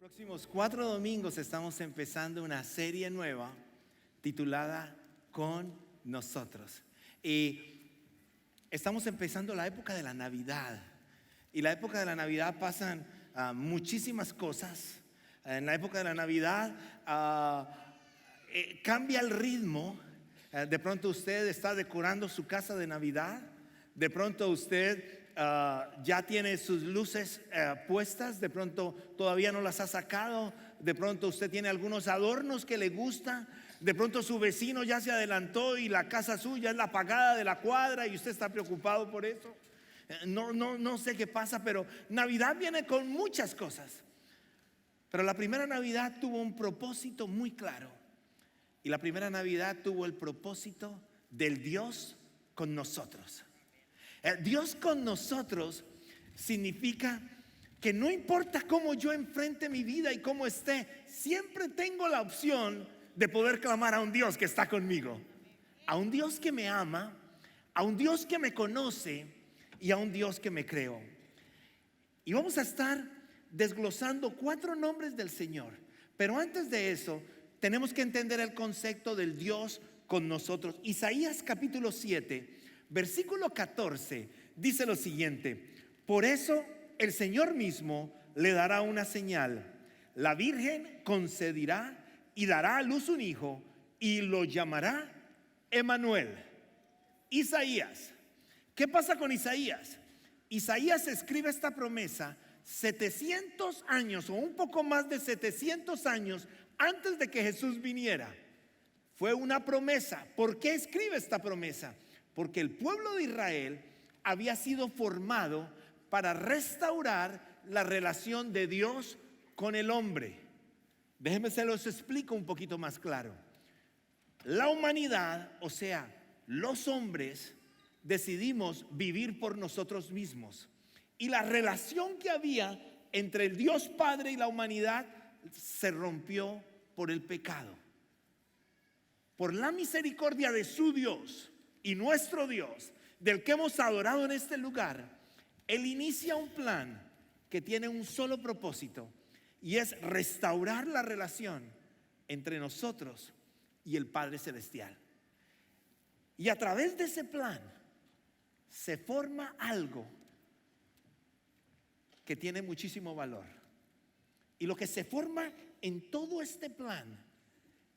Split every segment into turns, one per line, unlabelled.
Próximos 4 domingos estamos empezando una serie nueva titulada Con Nosotros. Y estamos empezando la época de la Navidad. Y la época de la Navidad pasan muchísimas cosas. En la época de la Navidad cambia el ritmo. De pronto usted está decorando su casa de Navidad. De pronto usted ya tiene sus luces puestas, de pronto todavía no las ha sacado, de pronto usted tiene algunos adornos que le gustan, de pronto su vecino ya se adelantó y la casa suya es la apagada de la cuadra y usted está preocupado por eso. No sé qué pasa, pero Navidad viene con muchas cosas. Pero la primera Navidad tuvo un propósito muy claro. Y la primera Navidad tuvo el propósito del Dios con nosotros. Dios con nosotros significa que no importa cómo yo enfrente mi vida y cómo esté, siempre tengo la opción de poder clamar a un Dios que está conmigo, a un Dios que me ama, a un Dios que me conoce y a un Dios que me creó. Y vamos a estar desglosando 4 nombres del Señor. Pero antes de eso, tenemos que entender el concepto del Dios con nosotros. Isaías capítulo 7, versículo 14 dice lo siguiente: por eso el Señor mismo le dará una señal. La Virgen concebirá y dará a luz un hijo y lo llamará Emmanuel. Isaías. ¿Qué pasa con Isaías? Isaías escribe esta promesa 700 años o un poco más de 700 años antes de que Jesús viniera. Fue una promesa. ¿Por qué escribe esta promesa? Porque el pueblo de Israel había sido formado para restaurar la relación de Dios con el hombre. Déjenme se los explico un poquito más claro. La humanidad, o sea, los hombres, decidimos vivir por nosotros mismos. Y la relación que había entre el Dios Padre y la humanidad se rompió por el pecado. Por la misericordia de su Dios y nuestro Dios, del que hemos adorado en este lugar, Él inicia un plan que tiene un solo propósito, y es restaurar la relación entre nosotros y el Padre Celestial. Y a través de ese plan se forma algo que tiene muchísimo valor. Y lo que se forma en todo este plan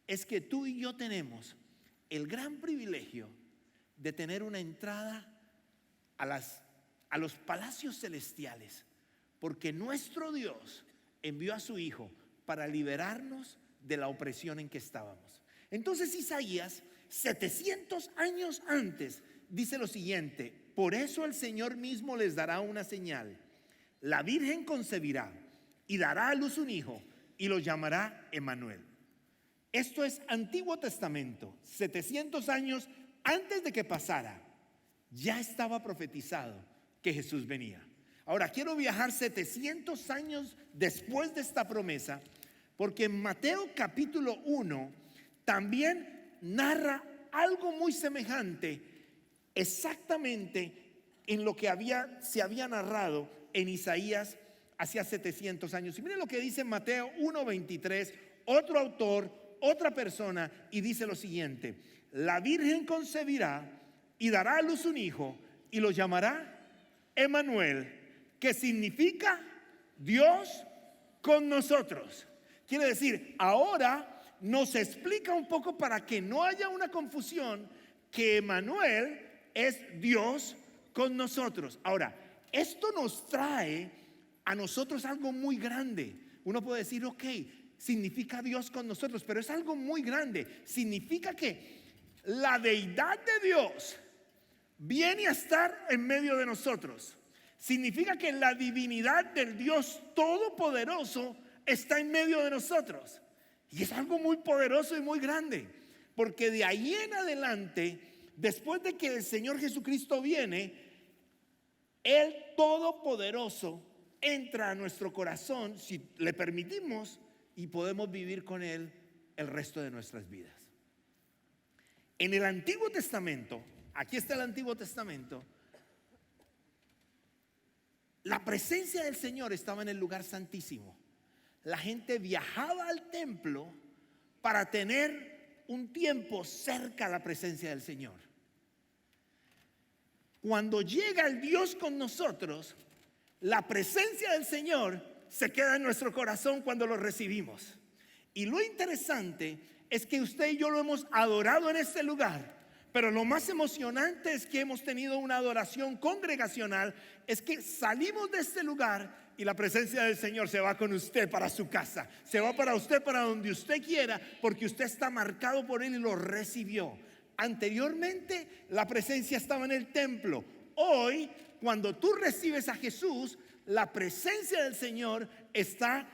es que tú y yo tenemos el gran privilegio de tener una entrada a los palacios celestiales, porque nuestro Dios envió a su Hijo para liberarnos de la opresión en que estábamos. Entonces Isaías, 700 años antes, dice lo siguiente: por eso el Señor mismo les dará una señal. La Virgen concebirá y dará a luz un hijo y lo llamará Emmanuel. Esto es Antiguo Testamento, 700 años antes de que pasara. Ya estaba profetizado que Jesús venía. Ahora quiero viajar 700 años después de esta promesa, porque en Mateo capítulo 1 también narra algo muy semejante, exactamente en lo que se había narrado en Isaías hacía 700 años. Y miren lo que dice Mateo 1:23, otro autor, otra persona, y dice lo siguiente: la Virgen concebirá y dará a luz un hijo y lo llamará Emmanuel, que significa Dios con nosotros. Quiere decir, ahora nos explica un poco, para que no haya una confusión, que Emmanuel es Dios con nosotros. Ahora, esto nos trae a nosotros algo muy grande. Uno puede decir, ok, significa Dios con nosotros, pero es algo muy grande. Significa que la deidad de Dios viene a estar en medio de nosotros. Significa que la divinidad del Dios Todopoderoso está en medio de nosotros. Y es algo muy poderoso y muy grande, porque de ahí en adelante, después de que el Señor Jesucristo viene, el Todopoderoso entra a nuestro corazón si le permitimos, y podemos vivir con Él el resto de nuestras vidas. En el Antiguo Testamento, aquí está el Antiguo Testamento, la presencia del Señor estaba en el lugar santísimo. la gente viajaba al templo para tener un tiempo cerca a la presencia del Señor. Cuando llega el Dios con nosotros, la presencia del Señor se queda en nuestro corazón cuando lo recibimos. Y lo interesante es que usted y yo lo hemos adorado en este lugar. Pero lo más emocionante es que hemos tenido una adoración congregacional. Es que salimos de este lugar y la presencia del Señor se va con usted para su casa. Se va para usted, para donde usted quiera, porque usted está marcado por Él y lo recibió. Anteriormente la presencia estaba en el templo. Hoy, cuando tú recibes a Jesús, la presencia del Señor está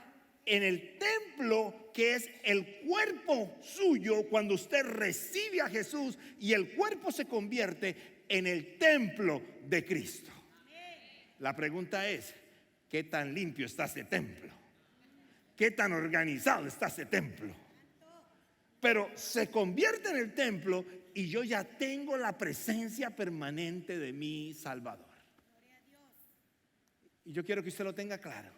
en el templo, que es el cuerpo suyo. Cuando usted recibe a Jesús y el cuerpo se convierte en el templo de Cristo. La pregunta es: ¿qué tan limpio está ese templo? ¿Qué tan organizado está ese templo? Pero se convierte en el templo y yo ya tengo la presencia permanente de mi Salvador. Y yo quiero que usted lo tenga claro,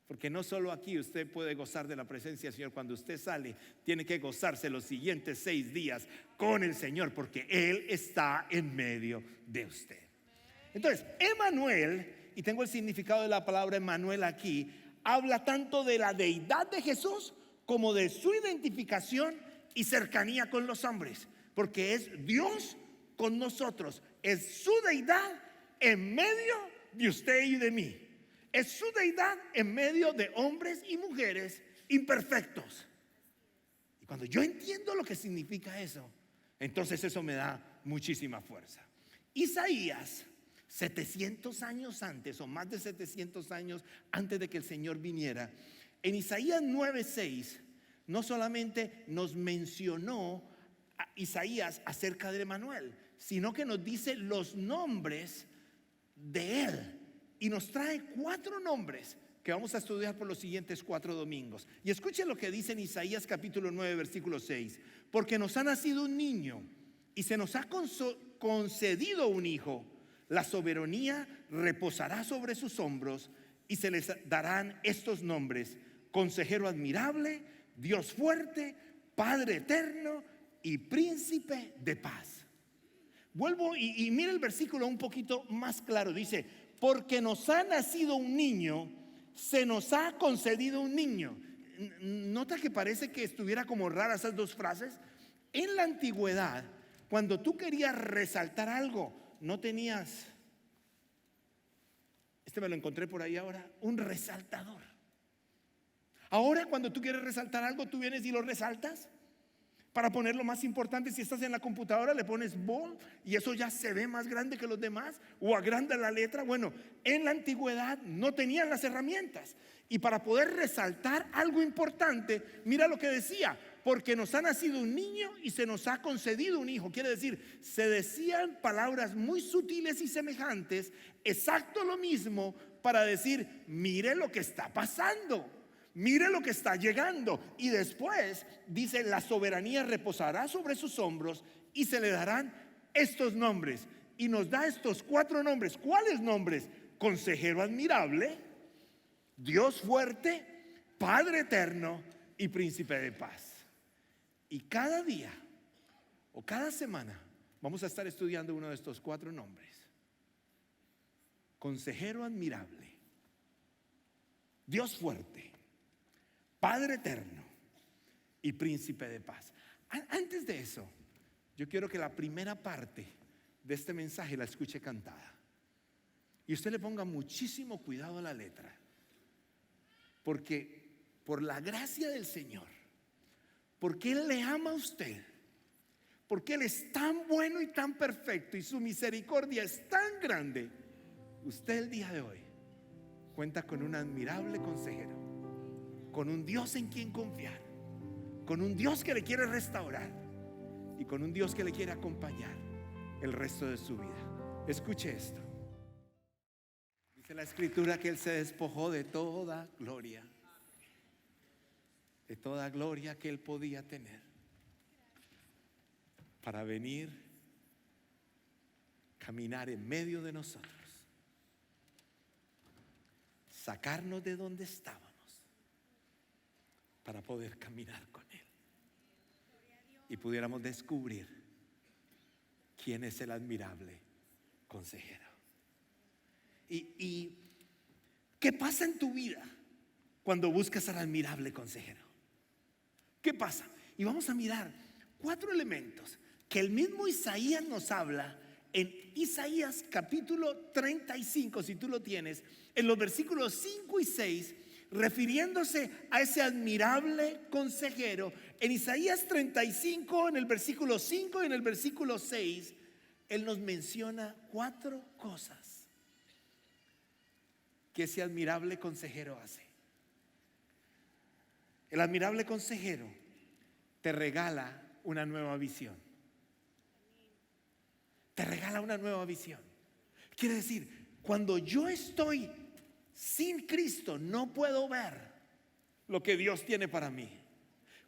porque no solo aquí usted puede gozar de la presencia del Señor. Cuando usted sale, tiene que gozarse los siguientes 6 días con el Señor, porque Él está en medio de usted. Entonces, Emmanuel, y tengo el significado de la palabra Emmanuel aquí, habla tanto de la deidad de Jesús como de su identificación y cercanía con los hombres, porque es Dios con nosotros, es su deidad en medio de usted y de mí. Es su deidad en medio de hombres y mujeres imperfectos. Y cuando yo entiendo lo que significa eso, entonces eso me da muchísima fuerza. Isaías, 700 años antes, o más de 700 años antes de que el Señor viniera, en Isaías 9:6, no solamente nos mencionó a Isaías acerca de Emmanuel, sino que nos dice los nombres de Él. Y nos trae 4 nombres que vamos a estudiar por los siguientes 4 domingos. Y escuchen lo que dice en Isaías capítulo 9, versículo 6. Porque nos ha nacido un niño y se nos ha concedido un hijo. La soberanía reposará sobre sus hombros y se les darán estos nombres: Consejero admirable, Dios fuerte, Padre eterno y Príncipe de paz. Vuelvo y mira el versículo un poquito más claro. Dice: porque nos ha nacido un niño, se nos ha concedido un niño. Nota que parece que estuviera como rara esas 2 frases. En la antigüedad, cuando tú querías resaltar algo, no tenías, me lo encontré por ahí ahora, un resaltador. Ahora cuando tú quieres resaltar algo, tú vienes y lo resaltas. Para ponerlo más importante, si estás en la computadora, le pones bold y eso ya se ve más grande que los demás, o agranda la letra. Bueno, en la antigüedad no tenían las herramientas, y para poder resaltar algo importante, mira lo que decía: porque nos ha nacido un niño y se nos ha concedido un hijo. Quiere decir, se decían palabras muy sutiles y semejantes, exacto lo mismo, para decir: mire lo que está pasando, mire lo que está llegando. Y después dice: la soberanía reposará sobre sus hombros y se le darán estos nombres. Y nos da estos 4 nombres. ¿Cuáles nombres? Consejero admirable, Dios fuerte, Padre eterno y Príncipe de paz. Y cada día o cada semana vamos a estar estudiando uno de estos 4 nombres: Consejero admirable, Dios fuerte, Padre eterno y Príncipe de paz. Antes de eso, yo quiero que la primera parte de este mensaje la escuche cantada. Y usted le ponga muchísimo cuidado a la letra, porque por la gracia del Señor, porque Él le ama a usted, porque Él es tan bueno y tan perfecto y su misericordia es tan grande, usted el día de hoy cuenta con un admirable consejero, con un Dios en quien confiar, con un Dios que le quiere restaurar y con un Dios que le quiere acompañar el resto de su vida. Escuche esto. Dice la Escritura que Él se despojó de toda gloria que Él podía tener, para venir, caminar en medio de nosotros, sacarnos de donde estábamos poder caminar con Él y pudiéramos descubrir quién es el admirable consejero. ¿Y qué pasa en tu vida cuando buscas al admirable consejero? ¿Qué pasa? Y vamos a mirar 4 elementos que el mismo Isaías nos habla en Isaías capítulo 35, si tú lo tienes, en los versículos 5 y 6, refiriéndose a ese admirable consejero. En Isaías 35, en el versículo 5 y en el versículo 6, Él nos menciona 4 cosas que ese admirable consejero hace. El admirable consejero te regala una nueva visión. Te regala una nueva visión. Quiere decir, cuando yo estoy sin Cristo, no puedo ver lo que Dios tiene para mí.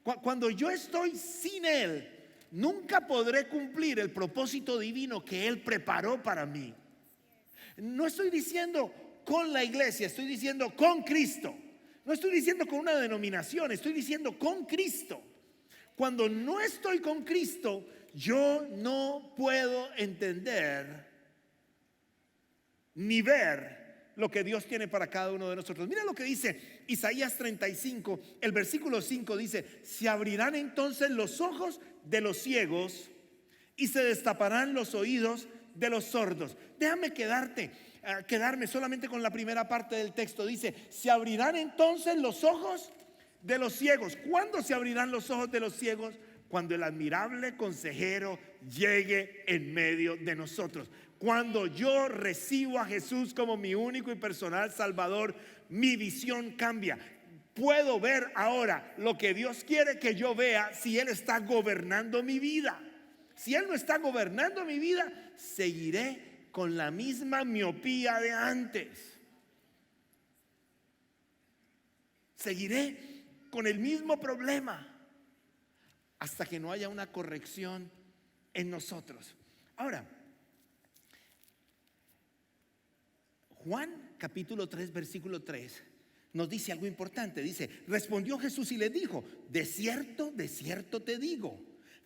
Cuando yo estoy sin Él, nunca podré cumplir el propósito divino que Él preparó para mí. No estoy diciendo con la iglesia, estoy diciendo con Cristo. No estoy diciendo con una denominación, estoy diciendo con Cristo. Cuando no estoy con Cristo, yo no puedo entender ni ver lo que Dios tiene para cada uno de nosotros. Mira lo que dice Isaías 35, el versículo 5 dice: se abrirán entonces los ojos de los ciegos y se destaparán los oídos de los sordos. Déjame quedarme solamente con la primera parte del texto. Dice: se abrirán entonces los ojos de los ciegos. ¿Cuándo se abrirán los ojos de los ciegos? Cuando el admirable consejero llegue en medio de nosotros. Cuando yo recibo a Jesús como mi único y personal Salvador, mi visión cambia. Puedo ver ahora lo que Dios quiere que yo vea si Él está gobernando mi vida. Si Él no está gobernando mi vida, seguiré con la misma miopía de antes. Seguiré con el mismo problema hasta que no haya una corrección en nosotros. Ahora, Juan capítulo 3 versículo 3 nos dice algo importante. Dice: respondió Jesús y le dijo: de cierto te digo,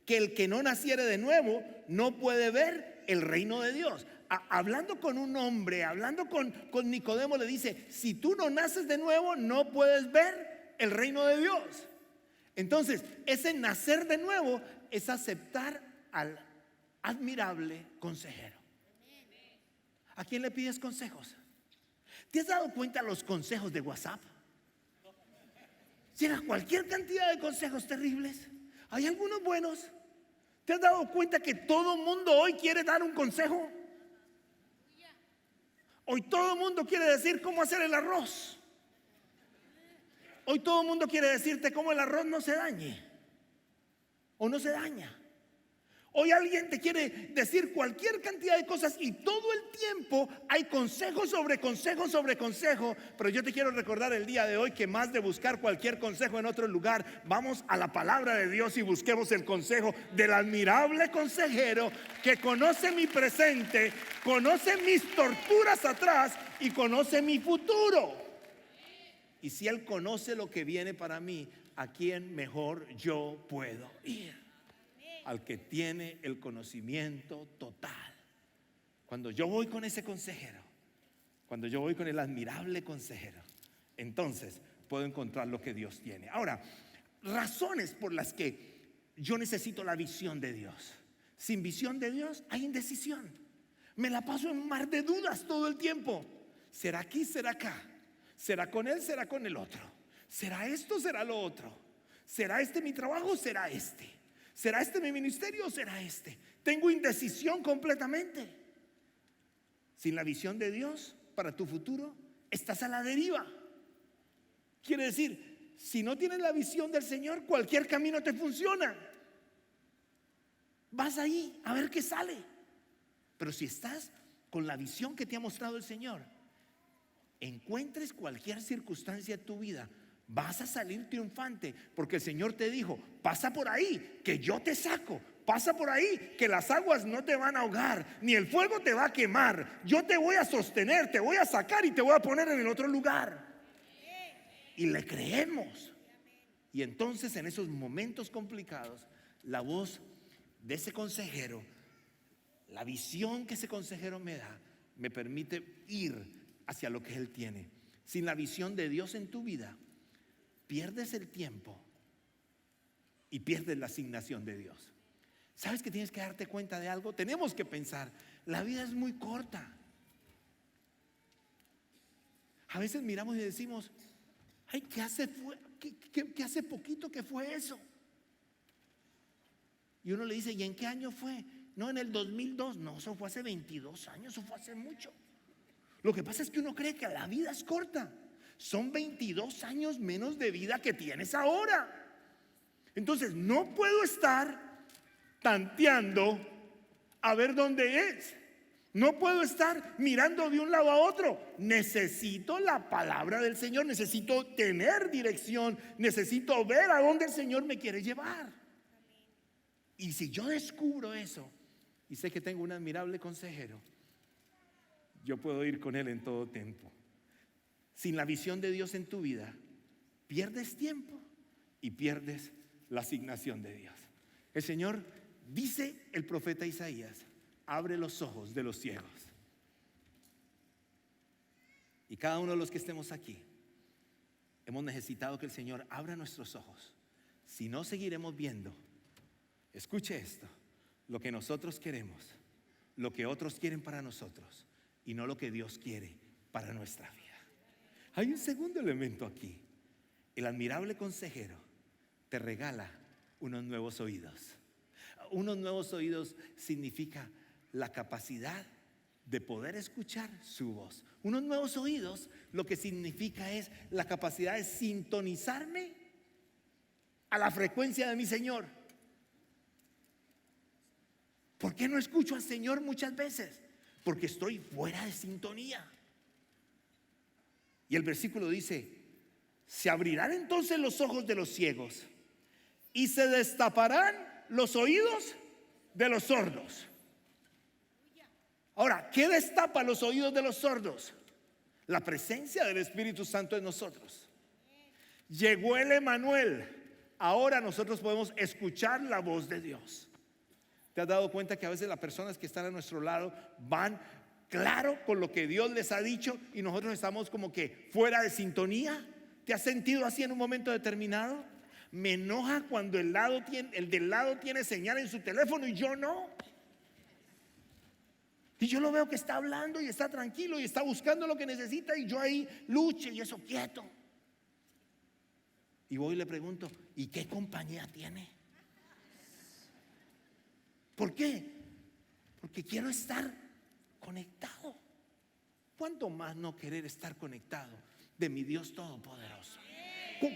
que el que no naciere de nuevo no puede ver el reino de Dios. Hablando con un hombre, hablando con Nicodemo, le dice: si tú no naces de nuevo, no puedes ver el reino de Dios. Entonces, ese nacer de nuevo es aceptar al admirable consejero. ¿A quién le pides consejos? ¿Te has dado cuenta de los consejos de WhatsApp? Llega cualquier cantidad de consejos terribles. Hay algunos buenos. ¿Te has dado cuenta que todo el mundo hoy quiere dar un consejo? Hoy todo el mundo quiere decir cómo hacer el arroz. Hoy todo el mundo quiere decirte cómo el arroz no se dañe o no se daña. Hoy alguien te quiere decir cualquier cantidad de cosas y todo el tiempo hay consejo sobre consejo sobre consejo. Pero yo te quiero recordar el día de hoy que más de buscar cualquier consejo en otro lugar, vamos a la palabra de Dios y busquemos el consejo del admirable consejero que conoce mi presente, conoce mis torturas atrás y conoce mi futuro. Y si Él conoce lo que viene para mí, ¿a quién mejor yo puedo ir? Al que tiene el conocimiento total. Cuando yo voy con ese consejero, cuando yo voy con el admirable consejero, entonces puedo encontrar lo que Dios tiene. Ahora, razones por las que yo necesito la visión de Dios. Sin visión de Dios hay indecisión. Me la paso en un mar de dudas todo el tiempo. ¿Será aquí? ¿Será acá? ¿Será con él? ¿Será con el otro? ¿Será esto? ¿Será lo otro? ¿Será este mi trabajo? ¿Será este? ¿Será este mi ministerio o será este? Tengo indecisión completamente. Sin la visión de Dios para tu futuro, estás a la deriva. Quiere decir, si no tienes la visión del Señor, cualquier camino te funciona. Vas ahí a ver qué sale. Pero si estás con la visión que te ha mostrado el Señor, encuentres cualquier circunstancia de tu vida, vas a salir triunfante, porque el Señor te dijo: pasa por ahí, que yo te saco. Pasa por ahí, que las aguas no te van a ahogar, ni el fuego te va a quemar. Yo te voy a sostener, te voy a sacar y te voy a poner en el otro lugar. Y le creemos. Y entonces en esos momentos complicados, la voz de ese consejero, la visión que ese consejero me da, me permite ir hacia lo que Él tiene. Sin la visión de Dios en tu vida, pierdes el tiempo y pierdes la asignación de Dios. ¿Sabes que tienes que darte cuenta de algo? Tenemos que pensar, la vida es muy corta. A veces miramos y decimos, ay, ¿qué hace poquito que fue eso? Y uno le dice, ¿y en qué año fue? No, en el 2002. No, eso fue hace 22 años, eso fue hace mucho. Lo que pasa es que uno cree que la vida es corta. Son 22 años menos de vida que tienes ahora. Entonces no puedo estar tanteando a ver dónde es. No puedo estar mirando de un lado a otro. Necesito la palabra del Señor. Necesito tener dirección. Necesito ver a dónde el Señor me quiere llevar. Y si yo descubro eso y sé que tengo un admirable consejero, yo puedo ir con Él en todo tiempo. Sin la visión de Dios en tu vida, pierdes tiempo y pierdes la asignación de Dios. El Señor, dice el profeta Isaías, abre los ojos de los ciegos. Y cada uno de los que estemos aquí hemos necesitado que el Señor abra nuestros ojos. Si no, seguiremos viendo, escuche esto, lo que nosotros queremos, lo que otros quieren para nosotros y no lo que Dios quiere para nuestra vida. Hay un segundo elemento aquí. El admirable consejero te regala unos nuevos oídos. Unos nuevos oídos significa la capacidad de poder escuchar su voz. Unos nuevos oídos lo que significa es la capacidad de sintonizarme a la frecuencia de mi Señor. ¿Por qué no escucho al Señor muchas veces? Porque estoy fuera de sintonía. Y el versículo dice, se abrirán entonces los ojos de los ciegos y se destaparán los oídos de los sordos. Ahora, ¿qué destapa los oídos de los sordos? La presencia del Espíritu Santo en nosotros. Llegó el Emanuel. Ahora nosotros podemos escuchar la voz de Dios. ¿Te has dado cuenta que a veces las personas que están a nuestro lado van claro con lo que Dios les ha dicho y nosotros estamos como que fuera de sintonía? ¿Te has sentido así en un momento determinado? Me enoja cuando el del lado tiene señal en su teléfono y yo no. Y yo lo veo que está hablando y está tranquilo y está buscando lo que necesita y yo ahí luche y eso quieto. Y voy y le pregunto, ¿y qué compañía tiene? ¿Por qué? Porque quiero estar conectado. ¿Cuánto más no querer estar conectado de mi Dios Todopoderoso?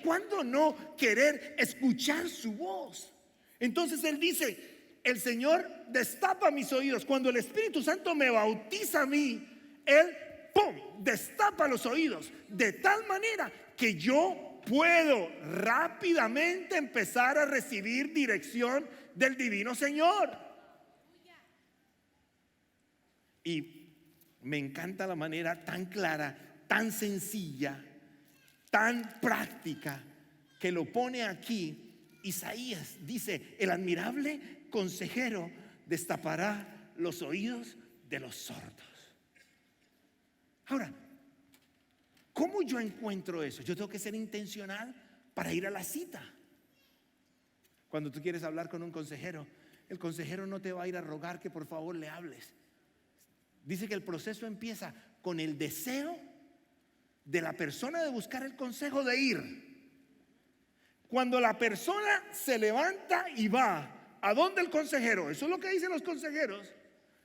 ¿Cuánto no querer escuchar su voz? Entonces Él dice, el Señor destapa mis oídos. Cuando el Espíritu Santo me bautiza a mí, Él, ¡pum!, destapa los oídos de tal manera que yo puedo rápidamente empezar a recibir dirección del divino Señor. Y me encanta la manera tan clara, tan sencilla, tan práctica que lo pone aquí. Isaías dice, el admirable consejero destapará los oídos de los sordos. Ahora, ¿cómo yo encuentro eso? Yo tengo que ser intencional para ir a la cita. Cuando tú quieres hablar con un consejero, el consejero no te va a ir a rogar que por favor le hables. Dice que el proceso empieza con el deseo de la persona de buscar el consejo, de ir. Cuando la persona se levanta y va a donde el consejero, eso es lo que dicen los consejeros,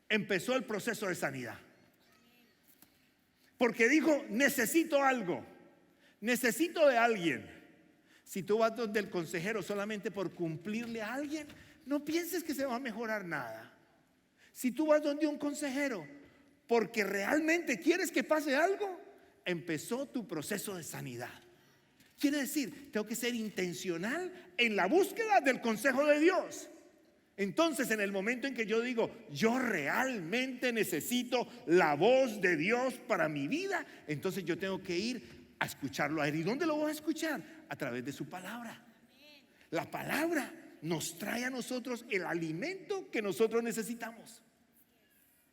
empezó el proceso de sanidad. Porque dijo, necesito algo, necesito de alguien. Si tú vas donde el consejero solamente por cumplirle a alguien, no pienses que se va a mejorar nada. Si tú vas donde un consejero porque realmente quieres que pase algo, empezó tu proceso de sanidad. Quiere decir, tengo que ser intencional en la búsqueda del consejo de Dios. Entonces, en el momento en que yo digo, yo realmente necesito la voz de Dios para mi vida, entonces yo tengo que ir a escucharlo a Él. ¿Y dónde lo voy a escuchar? A través de su palabra. La palabra nos trae a nosotros el alimento que nosotros necesitamos.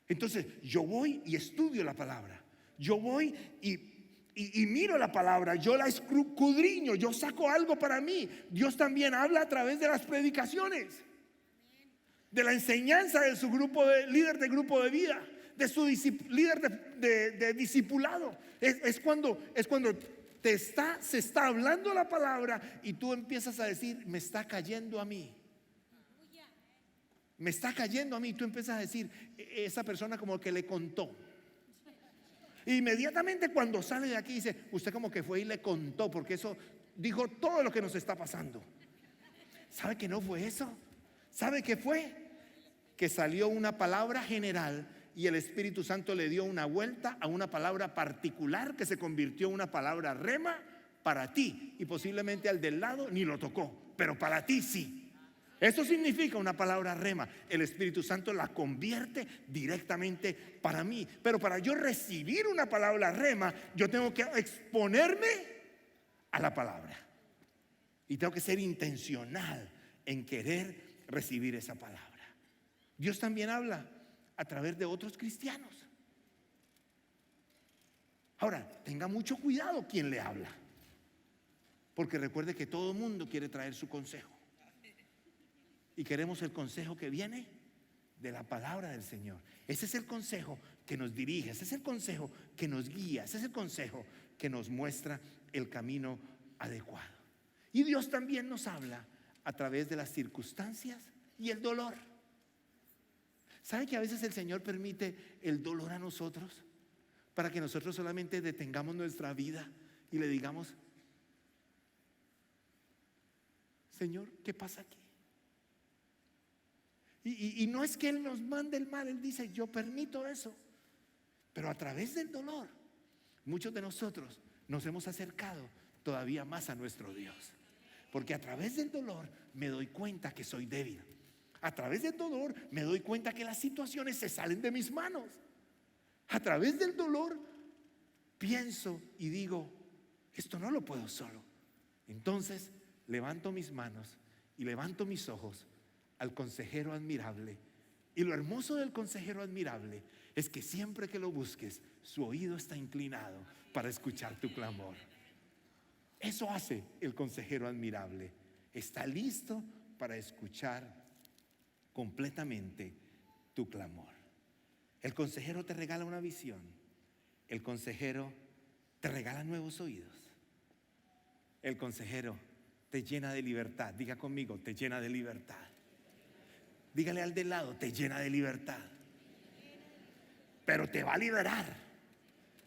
Entonces yo voy y estudio la palabra. Yo voy y miro la palabra. Yo la escudriño. Yo saco algo para mí. Dios también habla a través de las predicaciones, de la enseñanza de su líder de grupo de vida, de su líder de discipulado. Es cuando se está hablando la palabra y tú empiezas a decir: me está cayendo a mí. Me está cayendo a mí. Tú empiezas a decir: esa persona como que le contó. Inmediatamente cuando sale de aquí dice: usted como que fue y le contó, porque eso dijo todo lo que nos está pasando. ¿Sabe que no fue eso? ¿Sabe qué fue? Que salió una palabra general y el Espíritu Santo le dio una vuelta a una palabra particular que se convirtió en una palabra rema para ti, y posiblemente al del lado ni lo tocó, pero para ti sí. Eso significa una palabra rema. El Espíritu Santo la convierte directamente para mí. Pero para yo recibir una palabra rema, yo tengo que exponerme a la palabra. Y tengo que ser intencional en querer recibir esa palabra. Dios también habla a través de otros cristianos. Ahora, tenga mucho cuidado quien le habla, porque recuerde que todo el mundo quiere traer su consejo. Y queremos el consejo que viene de la palabra del Señor. Ese es el consejo que nos dirige, ese es el consejo que nos guía, ese es el consejo que nos muestra el camino adecuado. Y Dios también nos habla a través de las circunstancias y el dolor. ¿Sabe que a veces el Señor permite el dolor a nosotros para que nosotros solamente detengamos nuestra vida y le digamos: Señor, ¿qué pasa aquí? Y no es que Él nos mande el mal, Él dice: yo permito eso. Pero a través del dolor, muchos de nosotros nos hemos acercado todavía más a nuestro Dios. Porque a través del dolor me doy cuenta que soy débil. A través del dolor me doy cuenta que las situaciones se salen de mis manos. A través del dolor pienso y digo: esto no lo puedo solo. Entonces levanto mis manos y levanto mis ojos al consejero admirable. Y lo hermoso del consejero admirable es que siempre que lo busques, su oído está inclinado para escuchar tu clamor. Eso hace el consejero admirable. Está listo para escuchar completamente tu clamor. El consejero te regala una visión. El consejero te regala nuevos oídos. El consejero te llena de libertad. Diga conmigo: te llena de libertad. Dígale al del lado: te llena de libertad. Pero te va a liberar.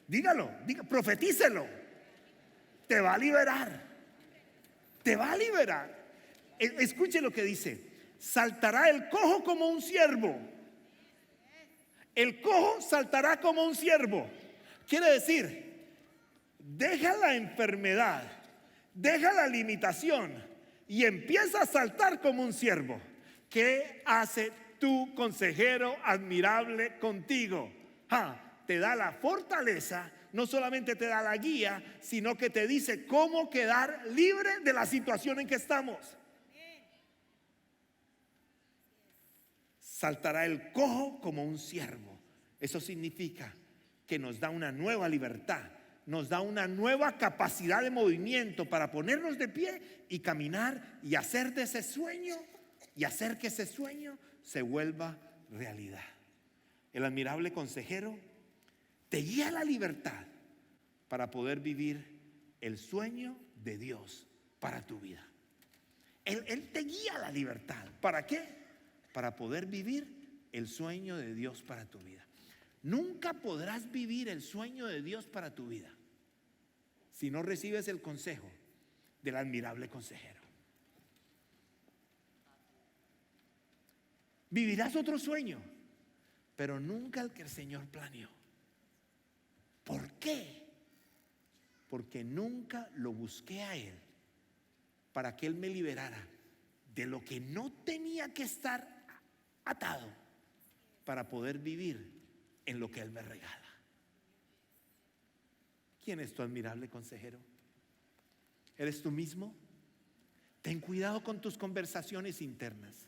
Dígalo, profetícelo. Te va a liberar. Te va a liberar. Escuche lo que dice: saltará el cojo como un ciervo. El cojo saltará como un ciervo. Quiere decir, deja la enfermedad, deja la limitación y empieza a saltar como un ciervo. ¿Qué hace tu consejero admirable contigo? Te da la fortaleza, no solamente te da la guía, sino que te dice cómo quedar libre de la situación en que estamos. Saltará el cojo como un ciervo. Eso significa que nos da una nueva libertad, nos da una nueva capacidad de movimiento para ponernos de pie y caminar y hacer de ese sueño, y hacer que ese sueño se vuelva realidad. El admirable consejero te guía a la libertad para poder vivir el sueño de Dios para tu vida. Él te guía a la libertad. ¿Para qué? Para poder vivir el sueño de Dios para tu vida. Nunca podrás vivir el sueño de Dios para tu vida si no recibes el consejo del admirable consejero. Vivirás otro sueño, pero nunca el que el Señor planeó. ¿Por qué? Porque nunca lo busqué a Él para que Él me liberara de lo que no tenía que estar atado para poder vivir en lo que Él me regala. ¿Quién es tu admirable consejero? ¿Eres tú mismo? Ten cuidado con tus conversaciones internas,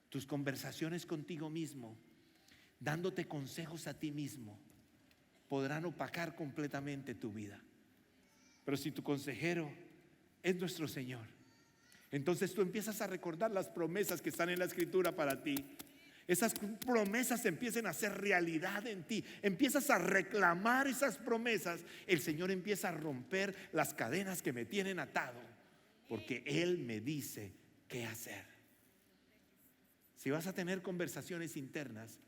tus conversaciones contigo mismo, dándote consejos a ti mismo, podrán opacar completamente tu vida. Pero si tu consejero es nuestro Señor, entonces tú empiezas a recordar las promesas que están en la Escritura para ti. Esas promesas empiezan a ser realidad en ti. Empiezas a reclamar esas promesas. El Señor empieza a romper las cadenas que me tienen atado, porque Él me dice qué hacer. Si vas a tener conversaciones internas,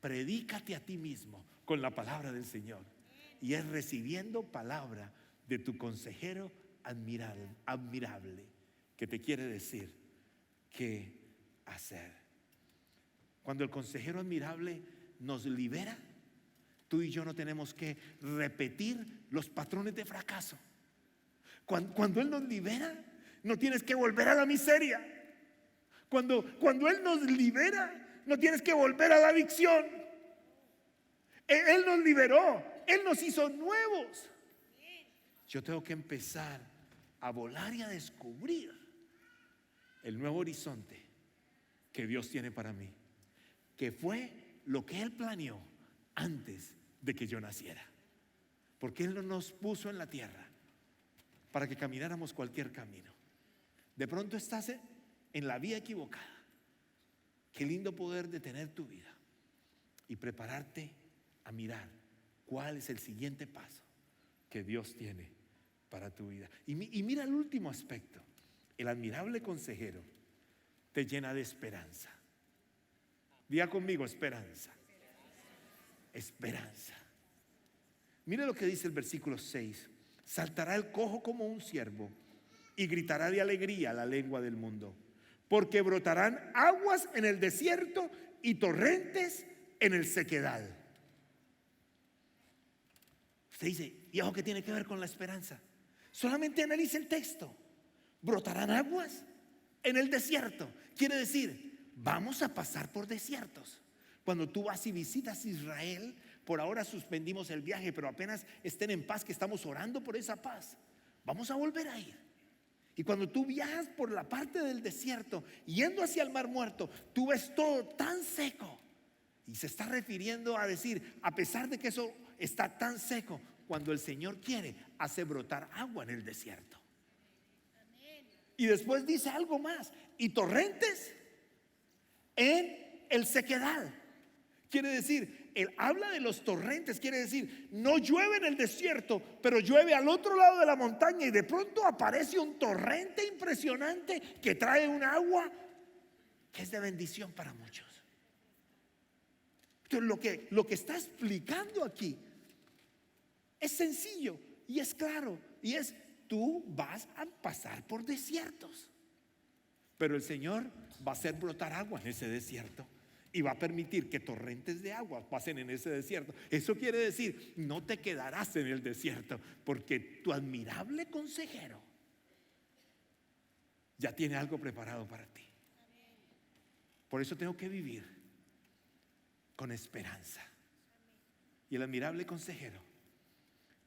predícate a ti mismo con la palabra del Señor. Y es recibiendo palabra de tu consejero admirable, que te quiere decir qué hacer. Cuando el consejero admirable nos libera, tú y yo no tenemos que repetir los patrones de fracaso. Cuando Él nos libera, no tienes que volver a la miseria. Cuando Él nos libera, no tienes que volver a la adicción. Él nos liberó, Él nos hizo nuevos. Yo tengo que empezar a volar y a descubrir el nuevo horizonte que Dios tiene para mí, que fue lo que Él planeó antes de que yo naciera. Porque Él no nos puso en la tierra para que camináramos cualquier camino. De pronto estás en la vía equivocada. Qué lindo poder detener tu vida y prepararte a mirar cuál es el siguiente paso que Dios tiene para tu vida. Y mira el último aspecto. El admirable consejero te llena de esperanza. Diga conmigo, esperanza. Esperanza. Mire lo que dice el versículo 6. Saltará el cojo como un ciervo y gritará de alegría la lengua del mundo, porque brotarán aguas en el desierto y torrentes en el sequedal. Usted dice, ¿y eso qué tiene que ver con la esperanza? Solamente analice el texto. Brotarán aguas en el desierto. Quiere decir, vamos a pasar por desiertos. Cuando tú vas y visitas Israel, por ahora suspendimos el viaje, pero apenas estén en paz, que estamos orando por esa paz, vamos a volver a ir. Y cuando tú viajas por la parte del desierto, yendo hacia el Mar Muerto, tú ves todo tan seco. Y se está refiriendo a decir, a pesar de que eso está tan seco, cuando el Señor quiere, hace brotar agua en el desierto. Y después dice algo más, y torrentes en el sequedal. Quiere decir, él habla de los torrentes, quiere decir, no llueve en el desierto, pero llueve al otro lado de la montaña y de pronto aparece un torrente impresionante que trae un agua que es de bendición para muchos. Entonces, lo que está explicando aquí es sencillo y es claro, y es: tú vas a pasar por desiertos, pero el Señor va a hacer brotar agua en ese desierto y va a permitir que torrentes de agua pasen en ese desierto. Eso quiere decir, no te quedarás en el desierto, porque tu admirable consejero ya tiene algo preparado para ti. Por eso tengo que vivir con esperanza. Y el admirable consejero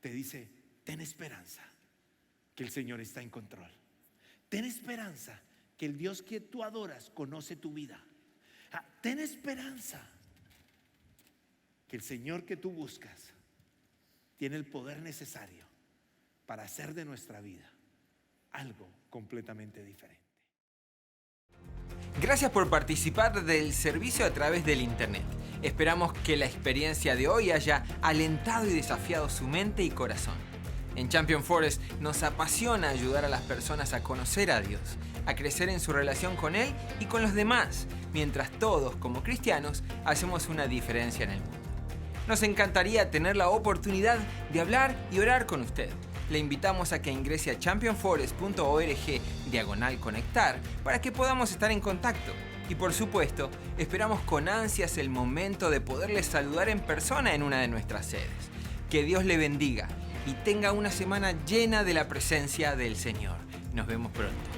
te dice: ten esperanza que el Señor está en control. Ten esperanza que el Dios que tú adoras conoce tu vida. Ten esperanza que el Señor que tú buscas tiene el poder necesario para hacer de nuestra vida algo completamente diferente.
Gracias por participar del servicio a través del internet. Esperamos que la experiencia de hoy haya alentado y desafiado su mente y corazón. En Champion Forest nos apasiona ayudar a las personas a conocer a Dios, a crecer en su relación con Él y con los demás, mientras todos, como cristianos, hacemos una diferencia en el mundo. Nos encantaría tener la oportunidad de hablar y orar con usted. Le invitamos a que ingrese a championforest.org/conectar para que podamos estar en contacto. Y por supuesto, esperamos con ansias el momento de poderles saludar en persona en una de nuestras sedes. Que Dios le bendiga y tenga una semana llena de la presencia del Señor. Nos vemos pronto.